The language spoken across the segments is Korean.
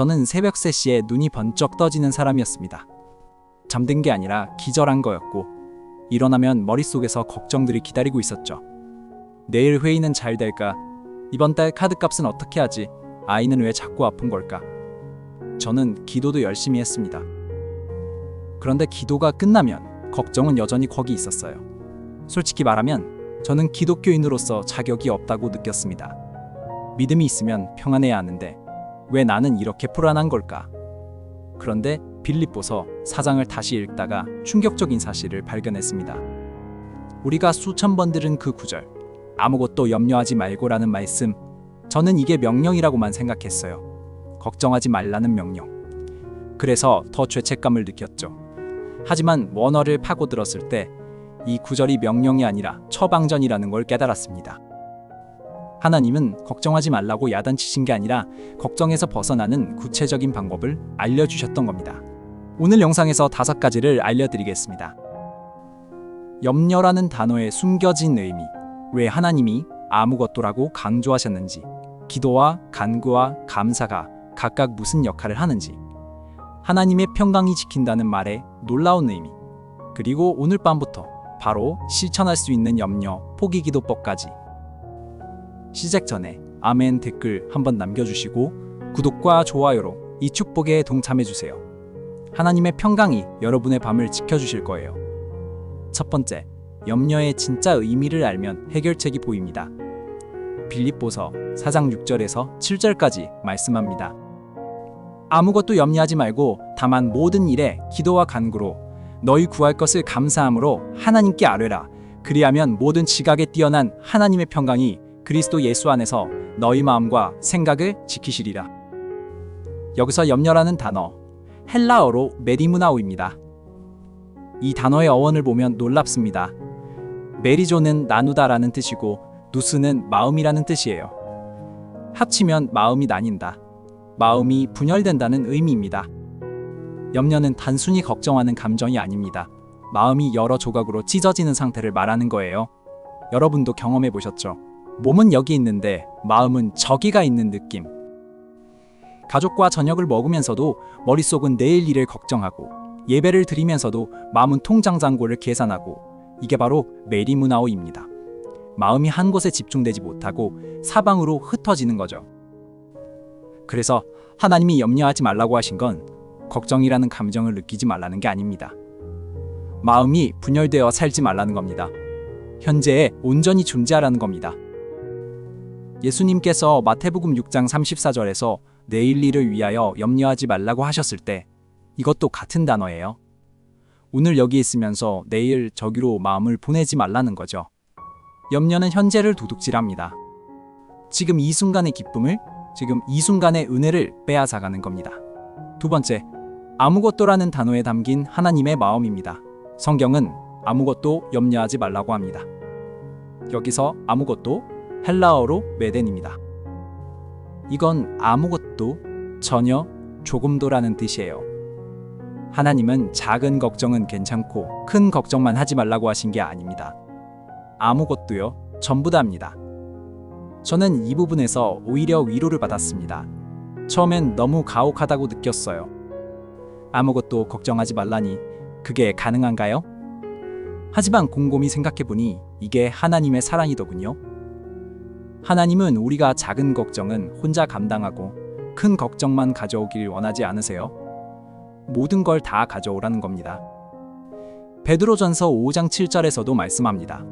저는 새벽 3시에 눈이 번쩍 떠지는 사람이었습니다. 잠든 게 아니라 기절한 거였고, 일어나면 머릿속에서 걱정들이 기다리고 있었죠. 내일 회의는 잘 될까? 이번 달 카드값은 어떻게 하지? 아이는 왜 자꾸 아픈 걸까? 저는 기도도 열심히 했습니다. 그런데 기도가 끝나면 걱정은 여전히 거기 있었어요. 솔직히 말하면 저는 기독교인으로서 자격이 없다고 느꼈습니다. 믿음이 있으면 평안해야 하는데 왜 나는 이렇게 불안한 걸까? 그런데 빌립보서 4장을 다시 읽다가 충격적인 사실을 발견했습니다. 우리가 수천 번 들은 그 구절, 아무것도 염려하지 말고라는 말씀, 저는 이게 명령이라고만 생각했어요. 걱정하지 말라는 명령. 그래서 더 죄책감을 느꼈죠. 하지만 원어를 파고들었을 때 이 구절이 명령이 아니라 처방전이라는 걸 깨달았습니다. 하나님은 걱정하지 말라고 야단치신 게 아니라 걱정에서 벗어나는 구체적인 방법을 알려주셨던 겁니다. 오늘 영상에서 5가지를 알려드리겠습니다. 염려라는 단어의 숨겨진 의미, 왜 하나님이 아무것도라고 강조하셨는지, 기도와 간구와 감사가 각각 무슨 역할을 하는지, 하나님의 평강이 지킨다는 말의 놀라운 의미, 그리고 오늘 밤부터 바로 실천할 수 있는 염려 포기 기도법까지. 시작 전에 아멘 댓글 한번 남겨주시고 구독과 좋아요로 이 축복에 동참해주세요. 하나님의 평강이 여러분의 밤을 지켜주실 거예요. 첫 번째, 염려의 진짜 의미를 알면 해결책이 보입니다. 빌립보서 4장 6절에서 7절까지 말씀합니다. 아무것도 염려하지 말고 다만 모든 일에 기도와 간구로 너희 구할 것을 감사함으로 하나님께 아뢰라. 그리하면 모든 지각에 뛰어난 하나님의 평강이 그리스도 예수 안에서 너희 마음과 생각을 지키시리라. 여기서 염려라는 단어, 헬라어로 메리무나오입니다. 이 단어의 어원을 보면 놀랍습니다. 메리조는 나누다라는 뜻이고 누스는 마음이라는 뜻이에요. 합치면 마음이 나뉜다, 마음이 분열된다는 의미입니다. 염려는 단순히 걱정하는 감정이 아닙니다. 마음이 여러 조각으로 찢어지는 상태를 말하는 거예요. 여러분도 경험해 보셨죠? 몸은 여기 있는데 마음은 저기가 있는 느낌. 가족과 저녁을 먹으면서도 머릿속은 내일 일을 걱정하고, 예배를 드리면서도 마음은 통장 잔고를 계산하고, 이게 바로 메리무나오입니다. 마음이 한 곳에 집중되지 못하고 사방으로 흩어지는 거죠. 그래서 하나님이 염려하지 말라고 하신 건 걱정이라는 감정을 느끼지 말라는 게 아닙니다. 마음이 분열되어 살지 말라는 겁니다. 현재에 온전히 존재하라는 겁니다. 예수님께서 마태복음 6장 34절에서 내일 일을 위하여 염려하지 말라고 하셨을 때 이것도 같은 단어예요. 오늘 여기 있으면서 내일 저기로 마음을 보내지 말라는 거죠. 염려는 현재를 도둑질합니다. 지금 이 순간의 기쁨을, 지금 이 순간의 은혜를 빼앗아가는 겁니다. 두 번째, 아무것도라는 단어에 담긴 하나님의 마음입니다. 성경은 아무것도 염려하지 말라고 합니다. 여기서 아무것도 헬라어로 메덴입니다. 이건 아무것도, 전혀, 조금도라는 뜻이에요. 하나님은 작은 걱정은 괜찮고 큰 걱정만 하지 말라고 하신 게 아닙니다. 아무것도요, 전부 다입니다. 저는 이 부분에서 오히려 위로를 받았습니다. 처음엔 너무 가혹하다고 느꼈어요. 아무것도 걱정하지 말라니 그게 가능한가요? 하지만 곰곰이 생각해보니 이게 하나님의 사랑이더군요. 하나님은 우리가 작은 걱정은 혼자 감당하고 큰 걱정만 가져오길 원하지 않으세요? 모든 걸 다 가져오라는 겁니다. 베드로전서 5장 7절에서도 말씀합니다.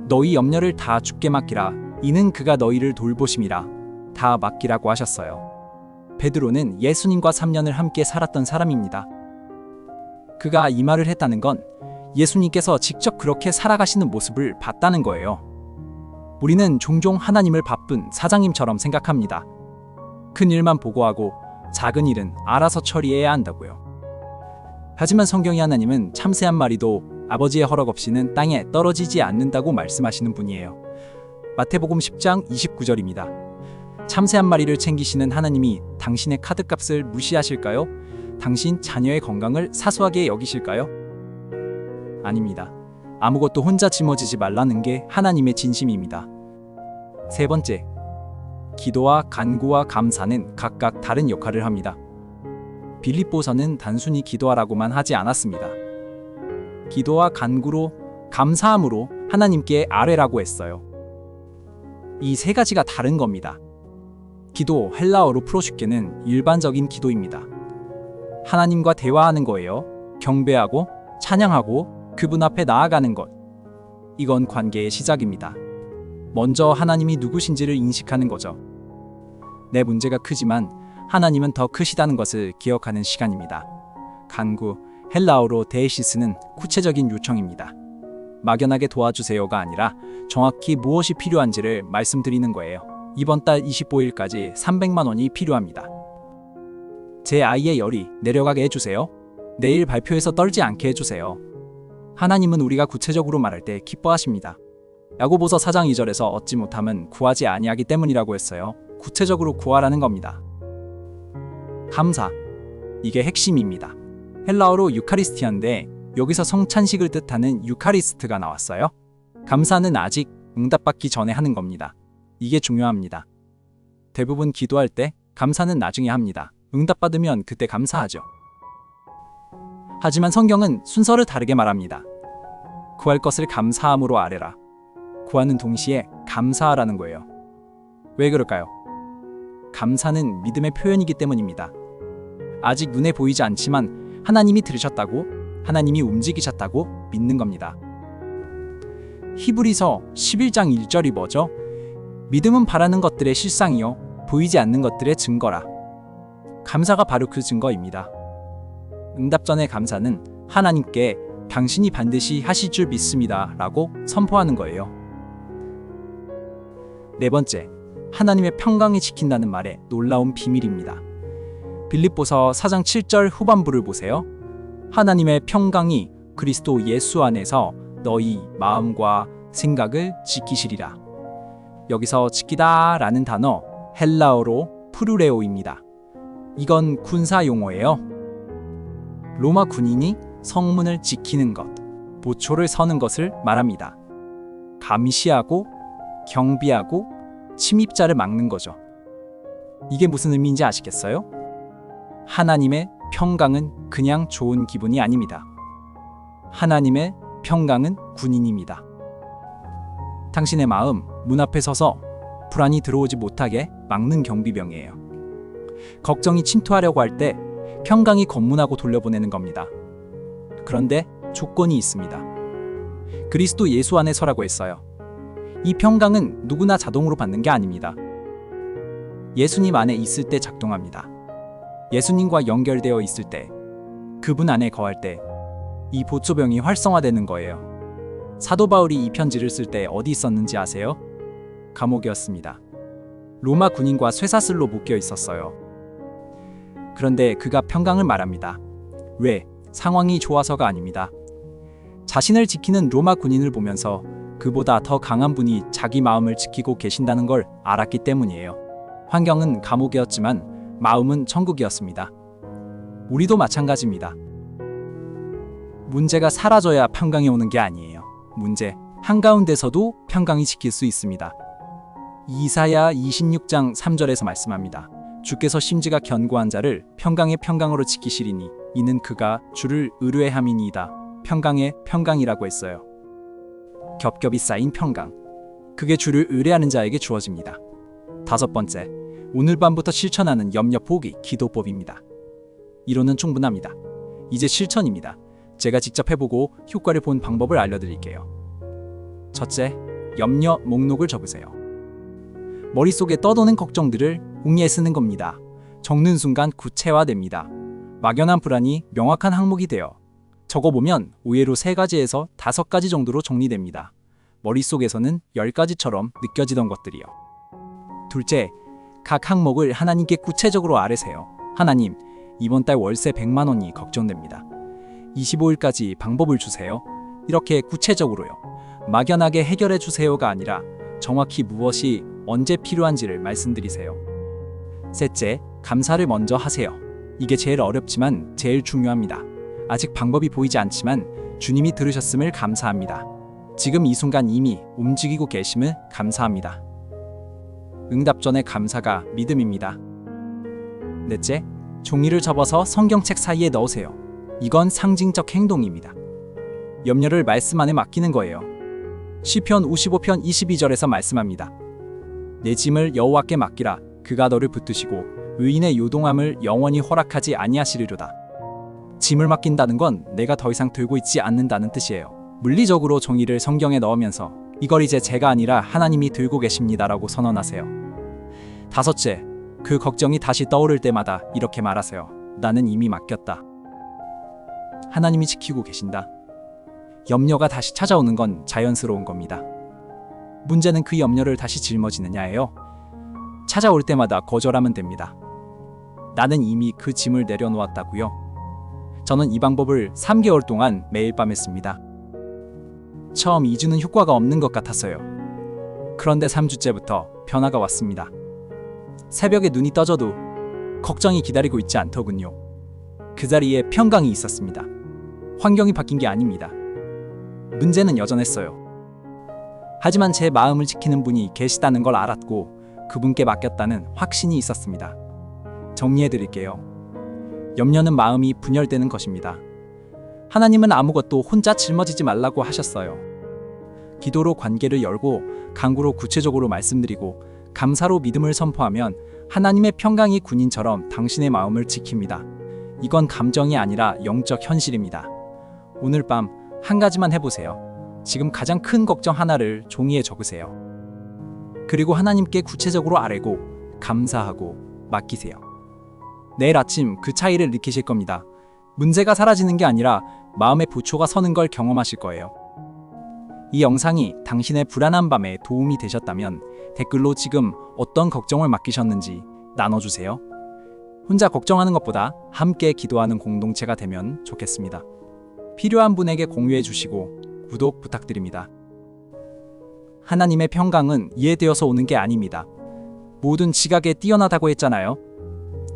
너희 염려를 다 주께 맡기라. 이는 그가 너희를 돌보심이라. 다 맡기라고 하셨어요. 베드로는 예수님과 3년을 함께 살았던 사람입니다. 그가 이 말을 했다는 건 예수님께서 직접 그렇게 살아가시는 모습을 봤다는 거예요. 우리는 종종 하나님을 바쁜 사장님처럼 생각합니다. 큰 일만 보고하고 작은 일은 알아서 처리해야 한다고요. 하지만 성경의 하나님은 참새 한 마리도 아버지의 허락 없이는 땅에 떨어지지 않는다고 말씀하시는 분이에요. 마태복음 10장 29절입니다. 참새 한 마리를 챙기시는 하나님이 당신의 카드값을 무시하실까요? 당신 자녀의 건강을 사소하게 여기실까요? 아닙니다. 아무것도 혼자 짊어지지 말라는 게 하나님의 진심입니다. 세 번째, 기도와 간구와 감사는 각각 다른 역할을 합니다. 빌립보서는 단순히 기도하라고만 하지 않았습니다. 기도와 간구로, 감사함으로 하나님께 아뢰라고 했어요. 이 세 가지가 다른 겁니다. 기도, 헬라어로 프로슈케는 일반적인 기도입니다. 하나님과 대화하는 거예요. 경배하고 찬양하고 그분 앞에 나아가는 것. 이건 관계의 시작입니다. 먼저 하나님이 누구신지를 인식하는 거죠. 내 문제가 크지만 하나님은 더 크시다는 것을 기억하는 시간입니다. 간구, 헬라어로 데이시스는 구체적인 요청입니다. 막연하게 도와주세요가 아니라 정확히 무엇이 필요한지를 말씀드리는 거예요. 이번 달 25일까지 300만 원이 필요합니다. 제 아이의 열이 내려가게 해주세요. 내일 발표에서 떨지 않게 해주세요. 하나님은 우리가 구체적으로 말할 때 기뻐하십니다. 야고보서 4장 2절에서 얻지 못함은 구하지 아니하기 때문이라고 했어요. 구체적으로 구하라는 겁니다. 감사. 이게 핵심입니다. 헬라어로 유카리스티아인데 여기서 성찬식을 뜻하는 유카리스트가 나왔어요. 감사는 아직 응답받기 전에 하는 겁니다. 이게 중요합니다. 대부분 기도할 때 감사는 나중에 합니다. 응답받으면 그때 감사하죠. 하지만 성경은 순서를 다르게 말합니다. 구할 것을 감사함으로 아뢰라. 구하는 동시에 감사하라는 거예요. 왜 그럴까요? 감사는 믿음의 표현이기 때문입니다. 아직 눈에 보이지 않지만 하나님이 들으셨다고, 하나님이 움직이셨다고 믿는 겁니다. 히브리서 11장 1절이 뭐죠? 믿음은 바라는 것들의 실상이요 보이지 않는 것들의 증거라. 감사가 바로 그 증거입니다. 응답 전의 감사는 하나님께 당신이 반드시 하실 줄 믿습니다 라고 선포하는 거예요. 네 번째, 하나님의 평강이 지킨다는 말의 놀라운 비밀입니다. 빌립보서 4장 7절 후반부를 보세요. 하나님의 평강이 그리스도 예수 안에서 너희 마음과 생각을 지키시리라. 여기서 지키다 라는 단어 헬라어로 프루레오입니다. 이건 군사 용어예요. 로마 군인이 성문을 지키는 것, 보초를 서는 것을 말합니다. 감시하고 경비하고 침입자를 막는 거죠. 이게 무슨 의미인지 아시겠어요? 하나님의 평강은 그냥 좋은 기분이 아닙니다. 하나님의 평강은 군인입니다. 당신의 마음, 문 앞에 서서 불안이 들어오지 못하게 막는 경비병이에요. 걱정이 침투하려고 할 때 평강이 검문하고 돌려보내는 겁니다. 그런데 조건이 있습니다. 그리스도 예수 안에 서라고 했어요. 이 평강은 누구나 자동으로 받는 게 아닙니다. 예수님 안에 있을 때 작동합니다. 예수님과 연결되어 있을 때, 그분 안에 거할 때 이 보초병이 활성화되는 거예요. 사도 바울이 이 편지를 쓸 때 어디 있었는지 아세요? 감옥이었습니다. 로마 군인과 쇠사슬로 묶여 있었어요. 그런데 그가 평강을 말합니다. 왜? 상황이 좋아서가 아닙니다. 자신을 지키는 로마 군인을 보면서 그보다 더 강한 분이 자기 마음을 지키고 계신다는 걸 알았기 때문이에요. 환경은 감옥이었지만 마음은 천국이었습니다. 우리도 마찬가지입니다. 문제가 사라져야 평강이 오는 게 아니에요. 문제 한가운데서도 평강이 지킬 수 있습니다. 이사야 26장 3절에서 말씀합니다. 주께서 심지가 견고한 자를 평강의 평강으로 지키시리니 이는 그가 주를 의뢰함이니이다. 평강의 평강이라고 했어요. 겹겹이 쌓인 평강. 그게 주를 의뢰하는 자에게 주어집니다. 다섯 번째, 오늘 밤부터 실천하는 염려 포기 기도법입니다. 이론은 충분합니다. 이제 실천입니다. 제가 직접 해보고 효과를 본 방법을 알려드릴게요. 첫째, 염려 목록을 적으세요. 머릿속에 떠도는 걱정들을 종이에 쓰는 겁니다. 적는 순간 구체화됩니다. 막연한 불안이 명확한 항목이 되어 적어보면 의외로 3가지에서 5가지 정도로 정리됩니다. 머릿속에서는 10가지처럼 느껴지던 것들이요. 둘째, 각 항목을 하나님께 구체적으로 아뢰세요. 하나님, 이번 달 월세 100만 원이 걱정됩니다. 25일까지 방법을 주세요. 이렇게 구체적으로요. 막연하게 해결해 주세요가 아니라 정확히 무엇이 언제 필요한지를 말씀드리세요. 셋째, 감사를 먼저 하세요. 이게 제일 어렵지만 제일 중요합니다. 아직 방법이 보이지 않지만 주님이 들으셨음을 감사합니다. 지금 이 순간 이미 움직이고 계심을 응답 전의 감사가 믿음입니다. 넷째, 종이를 접어서 성경책 사이에 넣으세요. 이건 상징적 행동입니다. 염려를 말씀 안에 맡기는 거예요. 시편 55편 22절에서 말씀합니다. 내 짐을 여호와께 맡기라. 그가 너를 붙드시고 의인의 요동함을 영원히 허락하지 아니하시리로다. 짐을 맡긴다는 건 내가 더 이상 들고 있지 않는다는 뜻이에요. 물리적으로 종이를 성경에 넣으면서 이걸 이제 제가 아니라 하나님이 들고 계십니다라고 선언하세요. 다섯째, 그 걱정이 다시 떠오를 때마다 이렇게 말하세요. 나는 이미 맡겼다. 하나님이 지키고 계신다. 염려가 다시 찾아오는 건 자연스러운 겁니다. 문제는 그 염려를 다시 짊어지느냐예요. 찾아올 때마다 거절하면 됩니다. 나는 이미 그 짐을 내려놓았다고요. 저는 이 방법을 3개월 동안 매일 밤 했습니다. 처음 2주는 효과가 없는 것 같았어요. 그런데 3주째부터 변화가 왔습니다. 새벽에 눈이 떠져도 걱정이 기다리고 있지 않더군요. 그 자리에 평강이 있었습니다. 환경이 바뀐 게 아닙니다. 문제는 여전했어요. 하지만 제 마음을 지키는 분이 계시다는 걸 알았고 그분께 맡겼다는 확신이 있었습니다. 정리해드릴게요. 염려는 마음이 분열되는 것입니다. 하나님은 아무것도 혼자 짊어지지 말라고 하셨어요. 기도로 관계를 열고 간구로 구체적으로 말씀드리고 감사로 믿음을 선포하면 하나님의 평강이 군인처럼 당신의 마음을 지킵니다. 이건 감정이 아니라 영적 현실입니다. 오늘 밤 한 가지만 해보세요. 지금 가장 큰 걱정 하나를 종이에 적으세요. 그리고 하나님께 구체적으로 아뢰고 감사하고 맡기세요. 내일 아침 그 차이를 느끼실 겁니다. 문제가 사라지는 게 아니라 마음의 부초가 서는 걸 경험하실 거예요. 이 영상이 당신의 불안한 밤에 도움이 되셨다면 댓글로 지금 어떤 걱정을 맡기셨는지 나눠주세요. 혼자 걱정하는 것보다 함께 기도하는 공동체가 되면 좋겠습니다. 필요한 분에게 공유해 주시고 구독 부탁드립니다. 하나님의 평강은 이해되어서 오는 게 아닙니다. 모든 지각에 뛰어나다고 했잖아요.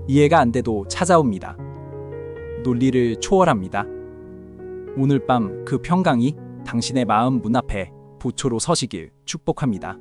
이해가 안 돼도 찾아옵니다. 논리를 초월합니다. 오늘 밤 그 평강이 당신의 마음 문 앞에 보초로 서시길 축복합니다.